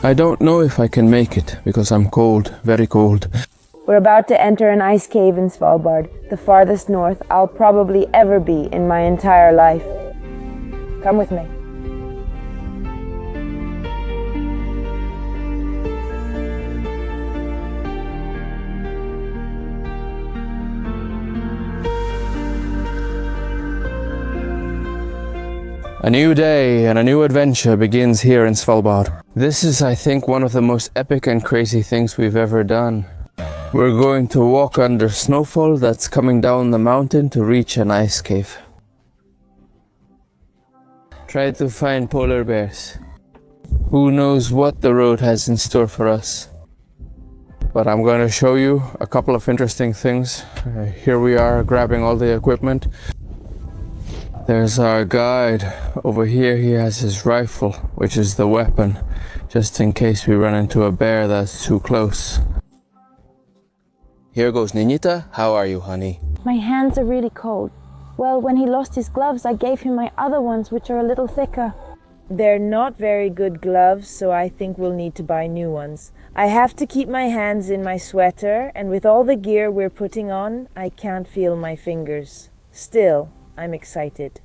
I don't know if I can make it because I'm cold, very cold. We're about to enter an ice cave in Svalbard, the farthest north I'll probably ever be in my entire life. Come with me. A new day and a new adventure begins here in Svalbard. This is, I think, one of the most epic and crazy things we've ever done. We're going to walk under Snowfall that's coming down the mountain to reach an ice cave. Try to find polar bears. Who knows what the road has in store for us. But I'm going to show you a couple of interesting things. Here we are grabbing all the equipment. There's our guide. Over here he has his rifle, which is the weapon, just in case we run into a bear that's too close. Here goes Ninita. How are you, honey? My hands are really cold. Well, when he lost his gloves, I gave him my other ones, which are a little thicker. They're not very good gloves, so I think we'll need to buy new ones. I have to keep my hands in my sweater, and with all the gear we're putting on, I can't feel my fingers. Still, I'm excited.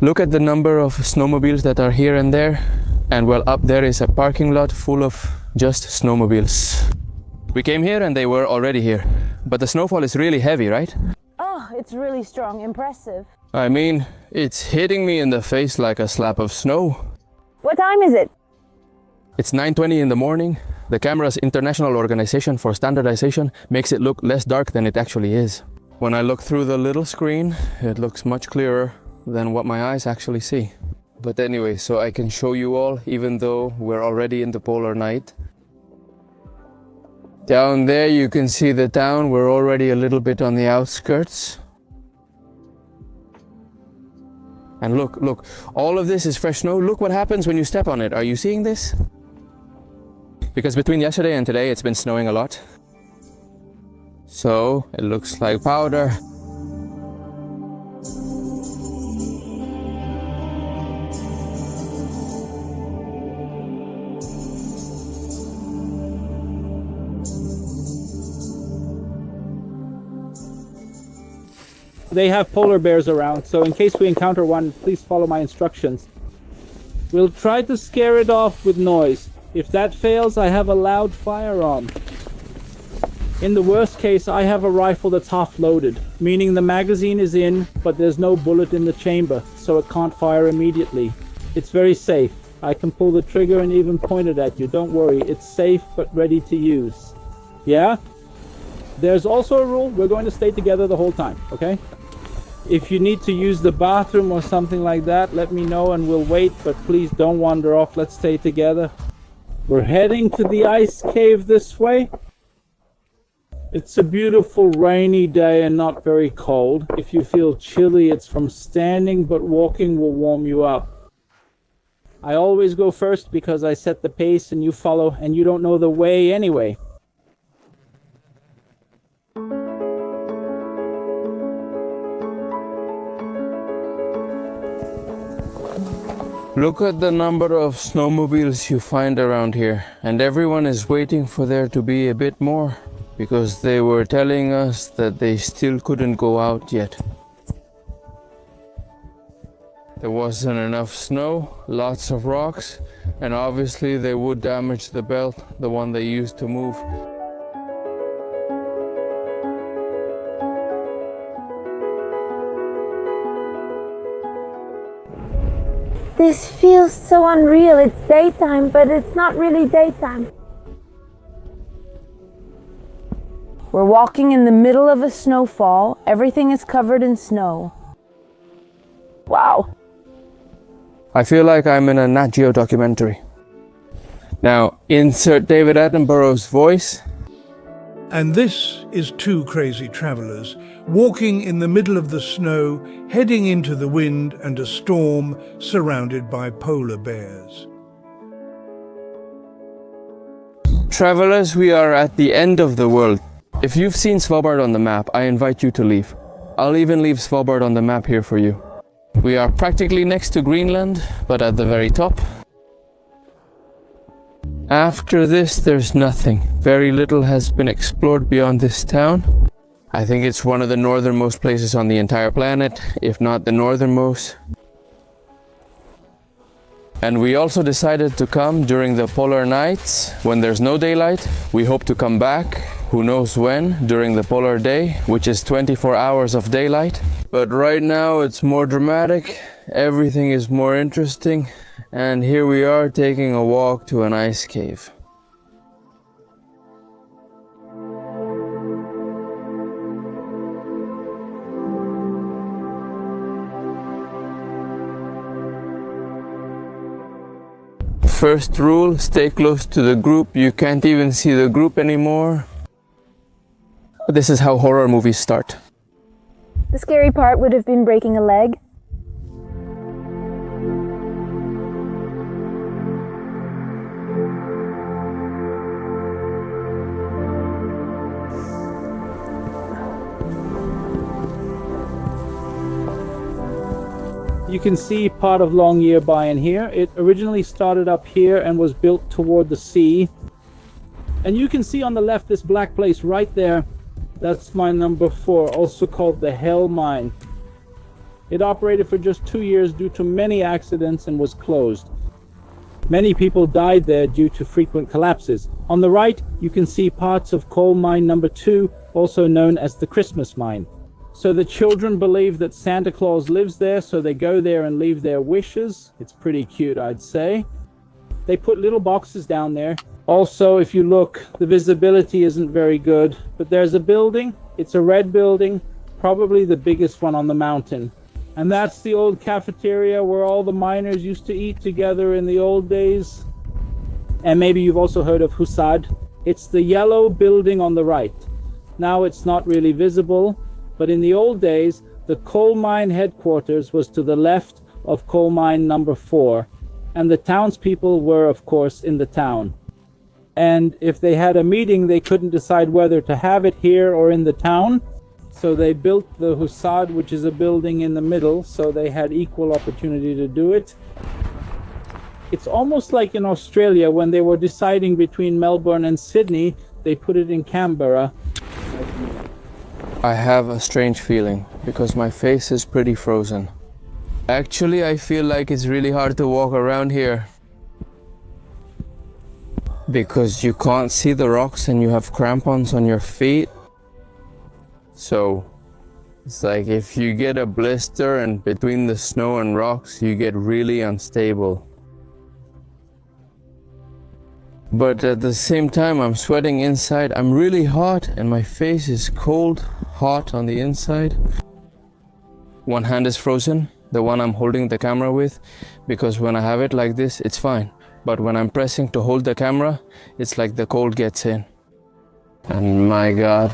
Look at the number of snowmobiles that are here and there. And well, up there is a parking lot full of just snowmobiles. We came here and they were already here. But the snowfall is really heavy, right? Oh, it's really strong. Impressive. I mean, it's hitting me in the face like a slap of snow. What time is it? It's 9:20 in the morning. The camera's International Organization for Standardization makes it look less dark than it actually is. When I look through the little screen, it looks much clearer than what my eyes actually see. But anyway, so I can show you all, even though we're already in the polar night. Down there you can see the town. We're already a little bit on the outskirts. And look, all of this is fresh snow. Look what happens when you step on it. Are you seeing this? Because between yesterday and today it's been snowing a lot. So it looks like powder. They have polar bears around, so in case we encounter one, please follow my instructions. We'll try to scare it off with noise. If that fails, I have a loud firearm. In the worst case, I have a rifle that's half loaded, meaning the magazine is in, but there's no bullet in the chamber, so it can't fire immediately. It's very safe. I can pull the trigger and even point it at you. Don't worry, it's safe but ready to use. Yeah? There's also a rule, we're going to stay together the whole time, okay? If you need to use the bathroom or something like that, let me know and we'll wait, but please don't wander off, let's stay together. We're heading to the ice cave this way. It's a beautiful rainy day and not very cold. If you feel chilly, it's from standing, but walking will warm you up. I always go first because I set the pace and you follow, and you don't know the way anyway. Look at the number of snowmobiles you find around here, and everyone is waiting for there to be a bit more, because they were telling us that they still couldn't go out yet. There wasn't enough snow, lots of rocks, and obviously they would damage the belt, the one they used to move. This feels so unreal. It's daytime, but it's not really daytime. We're walking in the middle of a snowfall. Everything is covered in snow. Wow. I feel like I'm in a Nat Geo documentary. Now, insert David Attenborough's voice. And this is two crazy travelers walking in the middle of the snow, heading into the wind and a storm, surrounded by polar bears. Travelers, we are at the end of the world. If you've seen Svalbard on the map, I invite you to leave. I'll even leave Svalbard on the map here for you. We are practically next to Greenland, but at the very top. After this, there's nothing. Very little has been explored beyond this town. I think it's one of the northernmost places on the entire planet, if not the northernmost. And we also decided to come during the polar nights when there's no daylight. We hope to come back, who knows when, during the polar day, which is 24 hours of daylight. But right now it's more dramatic, everything is more interesting, and here we are taking a walk to an ice cave. First rule, stay close to the group. You can't even see the group anymore. This is how horror movies start. The scary part would have been breaking a leg. You can see part of Longyearbyen in here. It originally started up here and was built toward the sea. And you can see on the left this black place right there. That's mine number 4, also called the Hell Mine. It operated for just 2 years due to many accidents and was closed. Many people died there due to frequent collapses. On the right, you can see parts of coal mine number 2, also known as the Christmas Mine. So the children believe that Santa Claus lives there, so they go there and leave their wishes. It's pretty cute, I'd say. They put little boxes down there. Also, if you look, the visibility isn't very good, but there's a building. It's a red building, probably the biggest one on the mountain. And that's the old cafeteria where all the miners used to eat together in the old days. And maybe you've also heard of Husky. It's the yellow building on the right. Now it's not really visible. But in the old days, the coal mine headquarters was to the left of coal mine number 4. And the townspeople were, of course, in the town. And if they had a meeting, they couldn't decide whether to have it here or in the town. So they built the Husky, which is a building in the middle, so they had equal opportunity to do it. It's almost like in Australia, when they were deciding between Melbourne and Sydney, they put it in Canberra. I have a strange feeling because my face is pretty frozen. Actually, I feel like it's really hard to walk around here because you can't see the rocks and you have crampons on your feet. So it's like if you get a blister and between the snow and rocks, you get really unstable. But at the same time, I'm sweating inside. I'm really hot and my face is cold, hot on the inside. One hand is frozen, the one I'm holding the camera with, because when I have it like this, it's fine. But when I'm pressing to hold the camera, it's like the cold gets in. And my God.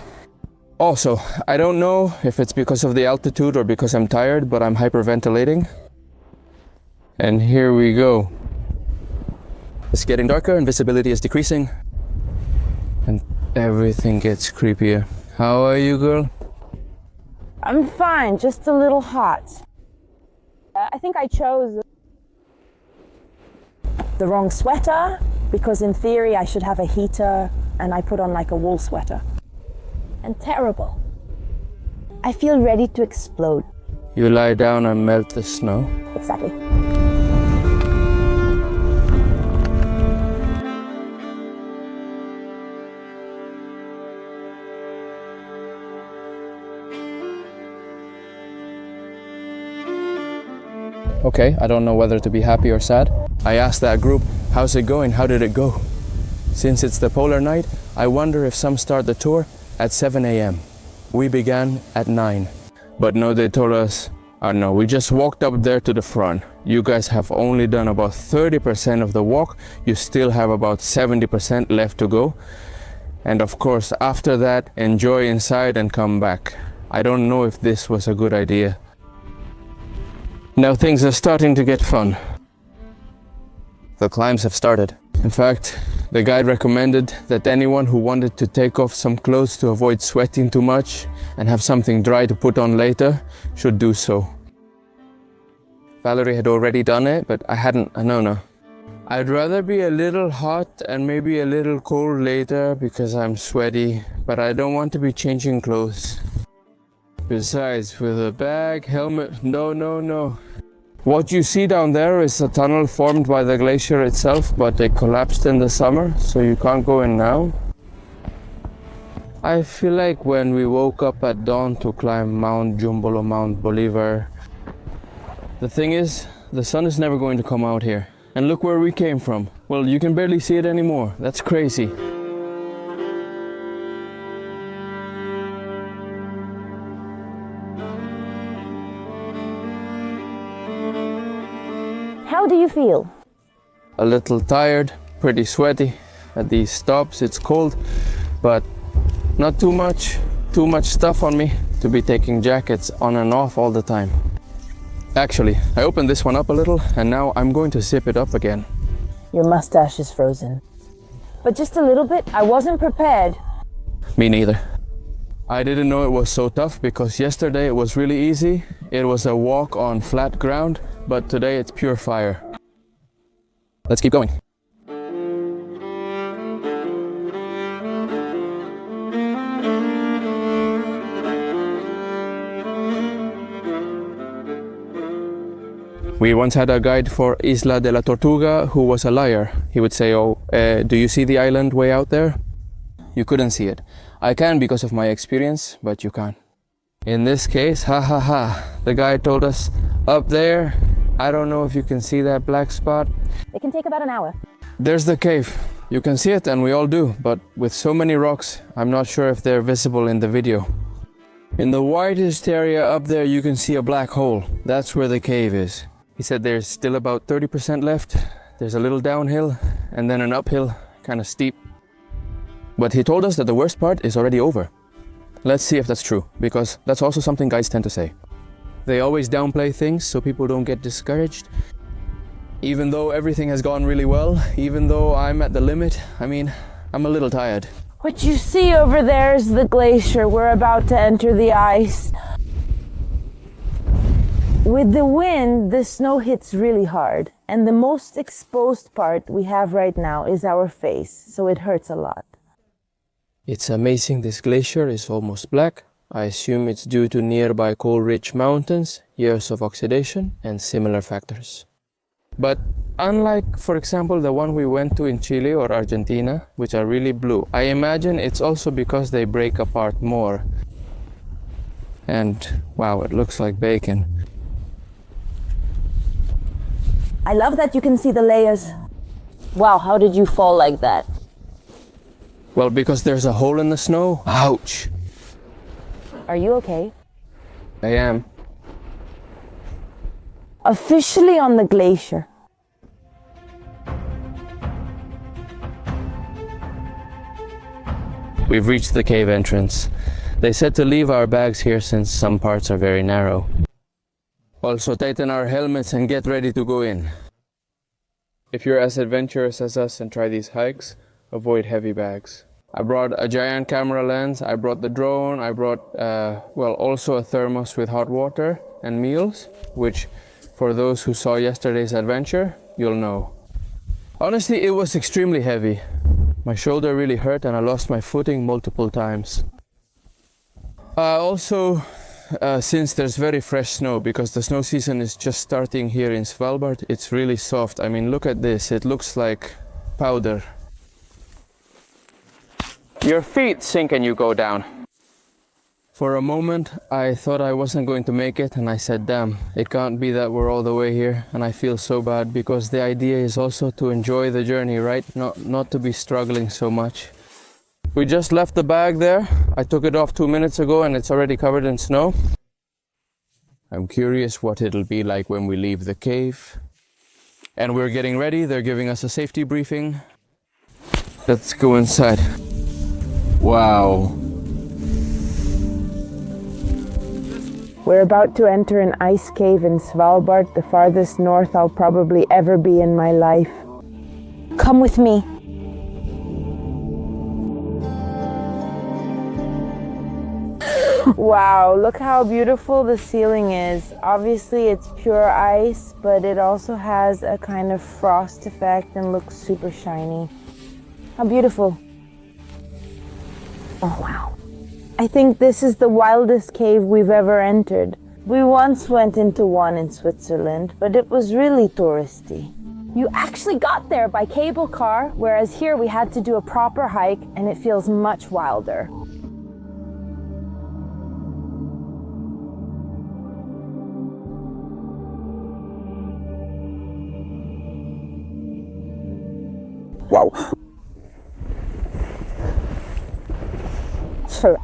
Also, I don't know if it's because of the altitude or because I'm tired, but I'm hyperventilating. And here we go. It's getting darker and visibility is decreasing. And everything gets creepier. How are you, girl? I'm fine, just a little hot. I think I chose the wrong sweater because in theory I should have a heater and I put on like a wool sweater. And terrible. I feel ready to explode. You lie down and melt the snow. Exactly. Okay, I don't know whether to be happy or sad. I asked that group, how's it going? How did it go? Since it's the polar night, I wonder if some start the tour at 7 a.m. We began at 9. But no, they told us, no, we just walked up there to the front. You guys have only done about 30% of the walk. You still have about 70% left to go. And of course, after that, enjoy inside and come back. I don't know if this was a good idea. Now things are starting to get fun. The climbs have started. In fact, the guide recommended that anyone who wanted to take off some clothes to avoid sweating too much and have something dry to put on later should do so. Valerie had already done it, but I hadn't. No. I'd rather be a little hot and maybe a little cold later because I'm sweaty, but I don't want to be changing clothes. Besides, with a bag, helmet, no. What you see down there is a tunnel formed by the glacier itself, but it collapsed in the summer, so you can't go in now. I feel like when we woke up at dawn to climb Mount Jumbo or Mount Bolivar, the thing is, the sun is never going to come out here. And look where we came from. Well, you can barely see it anymore. That's crazy. How do you feel? A little tired, pretty sweaty. At these stops, it's cold, but not too much stuff on me to be taking jackets on and off all the time. Actually, I opened this one up a little and now I'm going to zip it up again. Your mustache is frozen. But just a little bit? I wasn't prepared. Me neither. I didn't know it was so tough because yesterday it was really easy. It was a walk on flat ground, but today it's pure fire. Let's keep going. We once had a guide for Isla de la Tortuga who was a liar. He would say, do you see the island way out there? You couldn't see it. I can because of my experience, but you can't. In this case, the guide told us, up there, I don't know if you can see that black spot. It can take about an hour. There's the cave. You can see it and we all do, but with so many rocks, I'm not sure if they're visible in the video. In the widest area up there, you can see a black hole. That's where the cave is. He said there's still about 30% left. There's a little downhill and then an uphill, kind of steep. But he told us that the worst part is already over. Let's see if that's true, because that's also something guides tend to say. They always downplay things so people don't get discouraged. Even though everything has gone really well, even though I'm at the limit, I'm a little tired. What you see over there is the glacier. We're about to enter the ice. With the wind, the snow hits really hard, and the most exposed part we have right now is our face, so it hurts a lot. It's amazing this glacier is almost black. I assume it's due to nearby coal-rich mountains, years of oxidation, and similar factors. But unlike, for example, the one we went to in Chile or Argentina, which are really blue, I imagine it's also because they break apart more. And wow, it looks like bacon. I love that you can see the layers. Wow, how did you fall like that? Well, because there's a hole in the snow. Ouch! Are you okay? I am. Officially on the glacier. We've reached the cave entrance. They said to leave our bags here since some parts are very narrow. Also tighten our helmets and get ready to go in. If you're as adventurous as us and try these hikes, avoid heavy bags. I brought a giant camera lens, I brought the drone, I brought also a thermos with hot water and meals, which for those who saw yesterday's adventure, you'll know. Honestly, it was extremely heavy. My shoulder really hurt and I lost my footing multiple times. Since there's very fresh snow, because the snow season is just starting here in Svalbard, it's really soft. I mean, look at this, it looks like powder. Your feet sink and you go down. For a moment, I thought I wasn't going to make it, and I said, damn, it can't be that we're all the way here, and I feel so bad, because the idea is also to enjoy the journey, right? Not to be struggling so much. We just left the bag there. I took it off 2 minutes ago and it's already covered in snow. I'm curious what it'll be like when we leave the cave. And we're getting ready. They're giving us a safety briefing. Let's go inside. Wow. We're about to enter an ice cave in Svalbard, the farthest north I'll probably ever be in my life. Come with me. Wow, look how beautiful the ceiling is. Obviously it's pure ice, but it also has a kind of frost effect and looks super shiny. How beautiful. Oh wow. I think this is the wildest cave we've ever entered. We once went into one in Switzerland, but it was really touristy. You actually got there by cable car, whereas here we had to do a proper hike and it feels much wilder. Wow. Sure.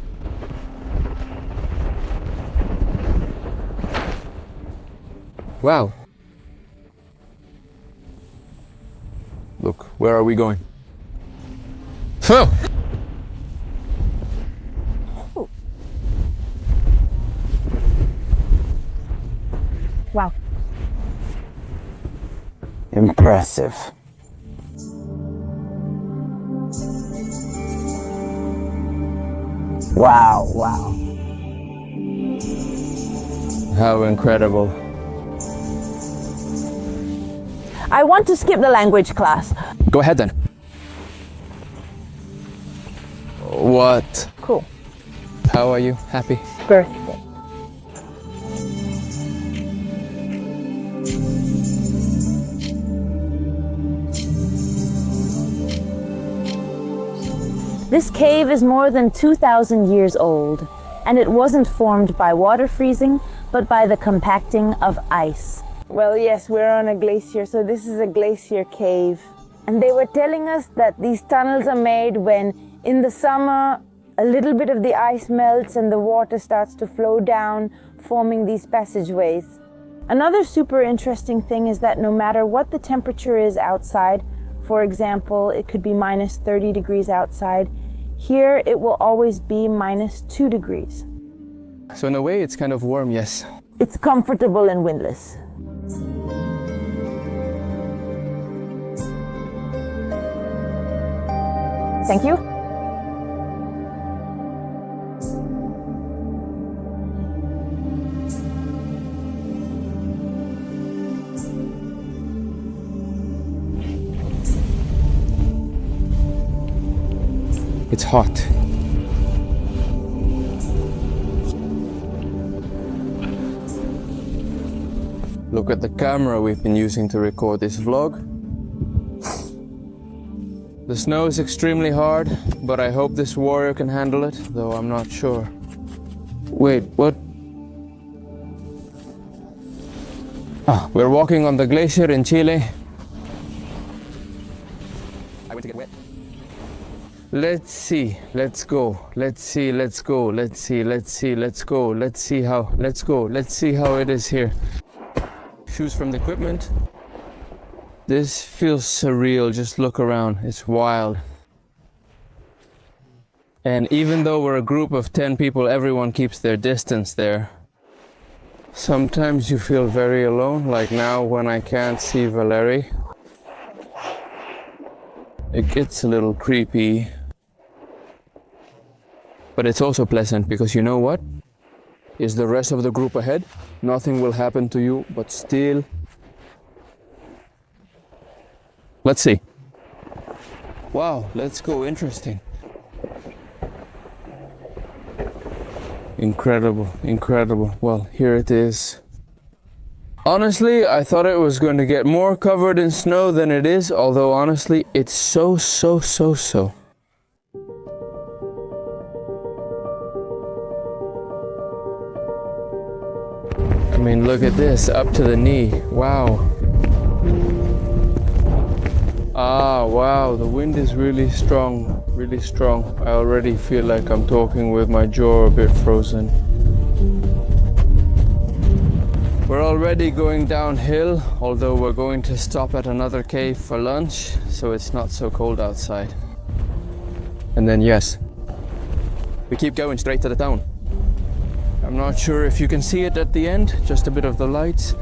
Wow. Look, where are we going? Oh! Wow. Impressive. Wow, wow. How incredible. I want to skip the language class. Go ahead then. What? Cool. How are you? Happy? Birthday. This cave is more than 2,000 years old, and it wasn't formed by water freezing, but by the compacting of ice. Well, yes, we're on a glacier, so this is a glacier cave. And they were telling us that these tunnels are made when, in the summer, a little bit of the ice melts and the water starts to flow down, forming these passageways. Another super interesting thing is that no matter what the temperature is outside, for example, it could be minus 30 degrees outside, here it will always be minus 2 degrees. So in a way it's kind of warm, yes. It's comfortable and windless. Thank you. It's hot. Look at the camera we've been using to record this vlog. The snow is extremely hard, but I hope this warrior can handle it, though I'm not sure. Wait, what? Ah, we're walking on the glacier in Chile. I went to get wet. Let's see, let's go, let's see, let's go, let's see, let's see, let's go, let's see how, let's go, let's see how it is here. Shoes from the equipment. This feels surreal, just look around, it's wild. And even though we're a group of 10 people, everyone keeps their distance there. Sometimes you feel very alone, like now when I can't see Valerie. It gets a little creepy. But it's also pleasant because you know what? Is the rest of the group ahead? Nothing will happen to you, but still. Let's see. Wow, let's go, interesting. Incredible, incredible. Well, here it is. Honestly, I thought it was going to get more covered in snow than it is, although honestly, it's so. I mean, look at this, up to the knee. Wow. Ah, wow, the wind is really strong, really strong. I already feel like I'm talking with my jaw a bit frozen. We're already going downhill, although we're going to stop at another cave for lunch, so it's not so cold outside. And then yes, we keep going straight to the town. I'm not sure if you can see it at the end, just a bit of the lights.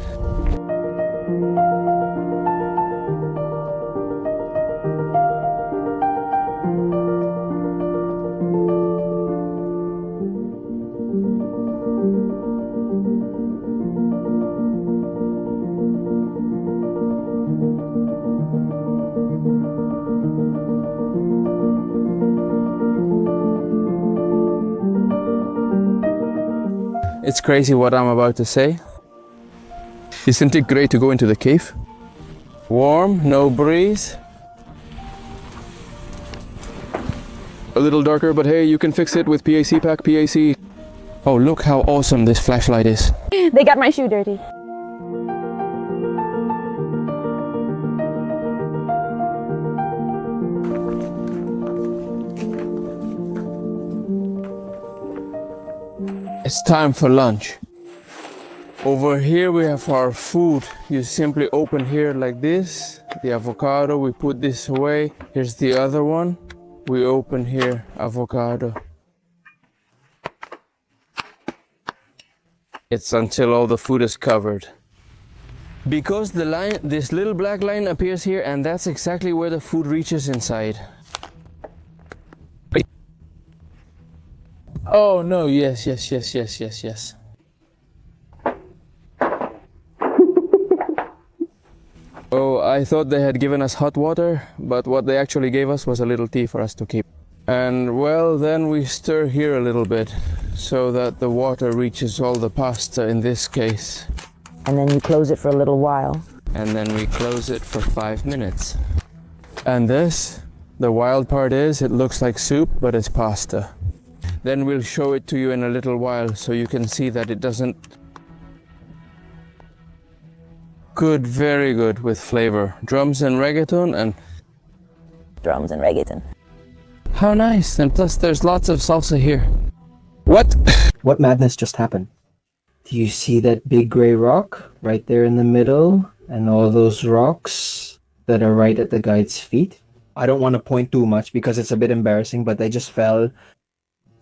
It's crazy what I'm about to say. Isn't it great to go into the cave? Warm, no breeze. A little darker, but hey, you can fix it with PAC pack, PAC. Oh, look how awesome this flashlight is. They got my shoe dirty. It's time for lunch. Over here we have our food. You simply open here like this. The avocado, we put this away. Here's the other one. We open here, avocado. It's until all the food is covered. Because the line, this little black line appears here, and that's exactly where the food reaches inside. Oh no, yes. Oh, I thought they had given us hot water, but what they actually gave us was a little tea for us to keep. And well, then we stir here a little bit so that the water reaches all the pasta in this case. And then you close it for a little while. And then we close it for 5 minutes. And this, the wild part is, it looks like soup, but it's pasta. Then we'll show it to you in a little while so you can see that it doesn't... Good, very good with flavor. Drums and reggaeton and... Drums and reggaeton. How nice, and plus there's lots of salsa here. What? What madness just happened? Do you see that big gray rock right there in the middle? And all those rocks that are right at the guide's feet? I don't want to point too much because it's a bit embarrassing, but they just fell.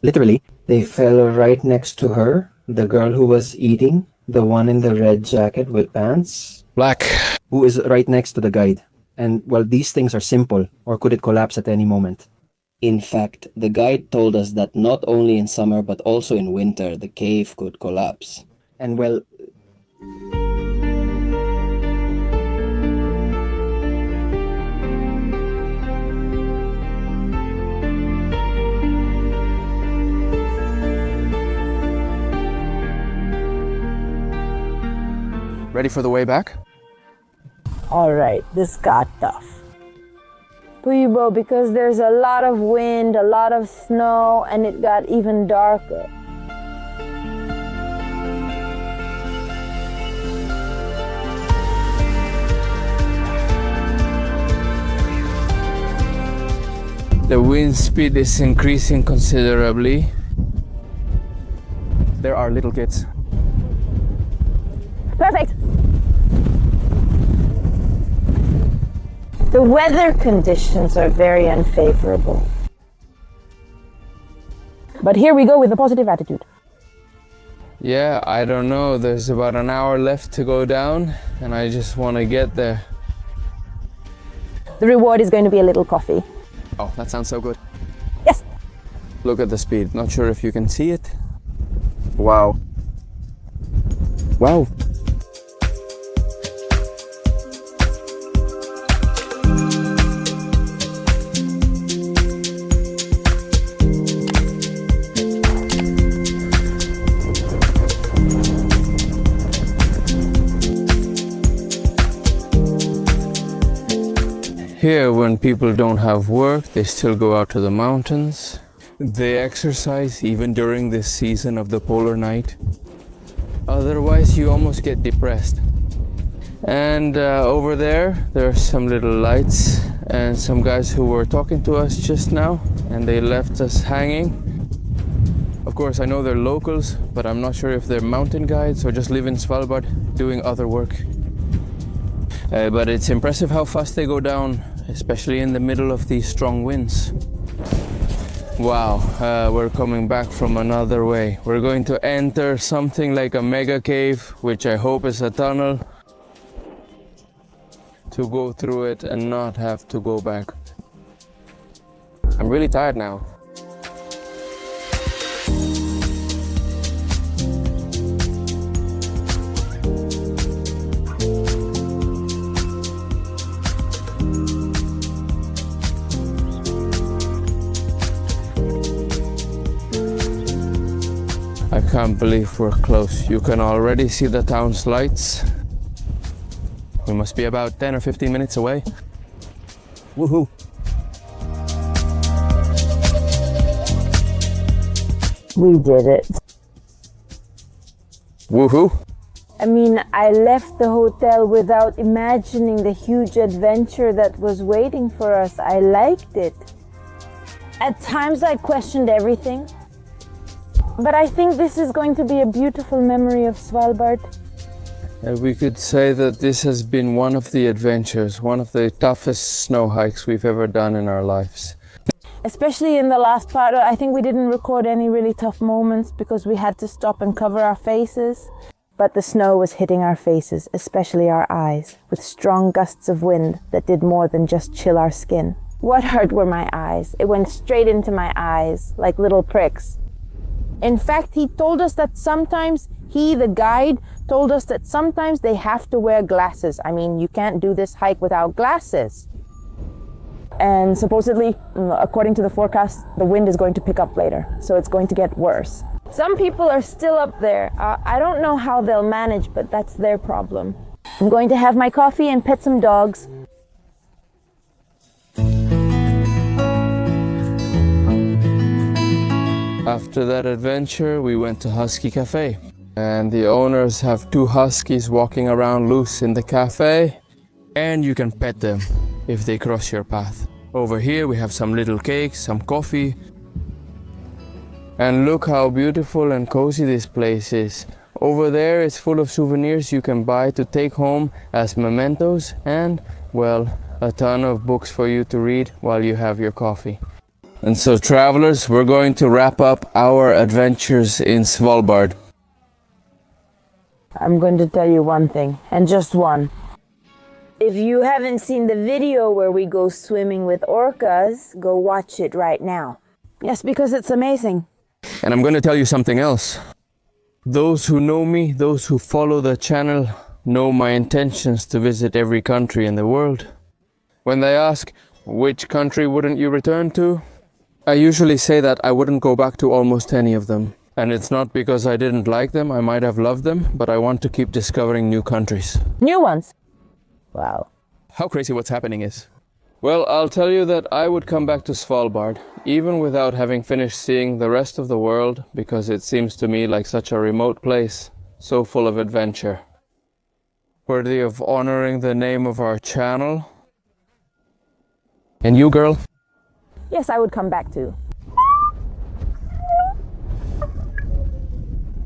Literally, they fell right next to her, the girl who was eating, the one in the red jacket with pants. Black. Who is right next to the guide. And, well, these things are simple, or could it collapse at any moment? In fact, the guide told us that not only in summer but also in winter, the cave could collapse. And, well... Ready for the way back? Alright, this got tough. Puyibo, because there's a lot of wind, a lot of snow, and it got even darker. The wind speed is increasing considerably. There are little kids. Perfect! The weather conditions are very unfavorable. But here we go with a positive attitude. Yeah, I don't know. There's about an hour left to go down, and I just want to get there. The reward is going to be a little coffee. Oh, that sounds so good. Yes! Look at the speed. Not sure if you can see it. Wow. Wow. Here, when people don't have work, they still go out to the mountains. They exercise even during this season of the polar night. Otherwise, you almost get depressed. And over there are some little lights and some guys who were talking to us just now, and they left us hanging. Of course, I know they're locals, but I'm not sure if they're mountain guides or just live in Svalbard doing other work. But it's impressive how fast they go down, especially in the middle of these strong winds. Wow, we're coming back from another way. We're going to enter something like a mega cave, which I hope is a tunnel, to go through it and not have to go back. I'm really tired now. I can't believe we're close. You can already see the town's lights. We must be about 10 or 15 minutes away. Woohoo! We did it. Woohoo! I mean, I left the hotel without imagining the huge adventure that was waiting for us. I liked it. At times I questioned everything, but I think this is going to be a beautiful memory of Svalbard. We could say that this has been one of the adventures, one of the toughest snow hikes we've ever done in our lives. Especially in the last part, I think we didn't record any really tough moments because we had to stop and cover our faces. But the snow was hitting our faces, especially our eyes, with strong gusts of wind that did more than just chill our skin. What hurt were my eyes. It went straight into my eyes, like little pricks. In fact, he told us that sometimes, the guide, told us that sometimes they have to wear glasses. I mean, you can't do this hike without glasses. And supposedly, according to the forecast, the wind is going to pick up later, so it's going to get worse. Some people are still up there. I don't know how they'll manage, but that's their problem. I'm going to have my coffee and pet some dogs. After that adventure, we went to Husky Café. And the owners have 2 huskies walking around loose in the cafe. And you can pet them if they cross your path. Over here we have some little cakes, some coffee. And look how beautiful and cozy this place is. Over there it's full of souvenirs you can buy to take home as mementos and, well, a ton of books for you to read while you have your coffee. And so travelers, we're going to wrap up our adventures in Svalbard. I'm going to tell you one thing, and just one. If you haven't seen the video where we go swimming with orcas, go watch it right now. Yes, because it's amazing. And I'm going to tell you something else. Those who know me, those who follow the channel, know my intentions to visit every country in the world. When they ask, which country wouldn't you return to? I usually say that I wouldn't go back to almost any of them. And it's not because I didn't like them, I might have loved them, but I want to keep discovering new countries. New ones. Wow. How crazy what's happening is. Well, I'll tell you that I would come back to Svalbard, even without having finished seeing the rest of the world, because it seems to me like such a remote place, so full of adventure. Worthy of honoring the name of our channel. And you, girl? Yes, I would come back too.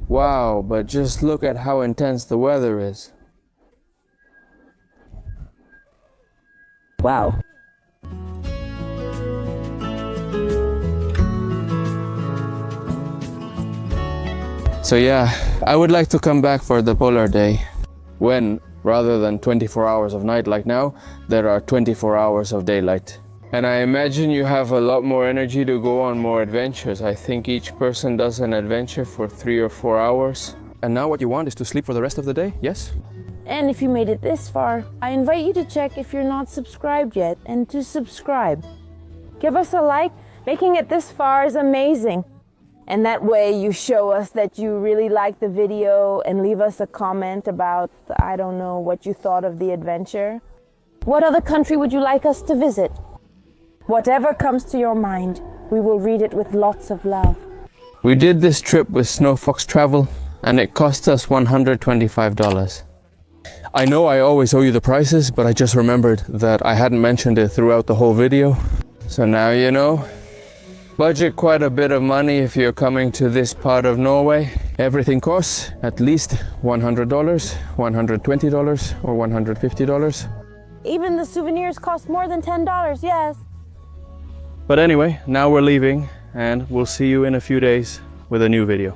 Wow, but just look at how intense the weather is. Wow. So yeah, I would like to come back for the polar day, when, rather than 24 hours of night like now, there are 24 hours of daylight. And I imagine you have a lot more energy to go on more adventures. I think each person does an adventure for 3 or 4 hours. And now what you want is to sleep for the rest of the day, yes? And if you made it this far, I invite you to check if you're not subscribed yet and to subscribe. Give us a like. Making it this far is amazing. And that way you show us that you really like the video and leave us a comment about, I don't know, what you thought of the adventure. What other country would you like us to visit? Whatever comes to your mind, we will read it with lots of love. We did this trip with Snowfox Travel and it cost us $125. I know I always owe you the prices, but I just remembered that I hadn't mentioned it throughout the whole video. So now you know. Budget quite a bit of money if you're coming to this part of Norway. Everything costs at least $100, $120 or $150. Even the souvenirs cost more than $10, yes. But anyway, now we're leaving and we'll see you in a few days with a new video.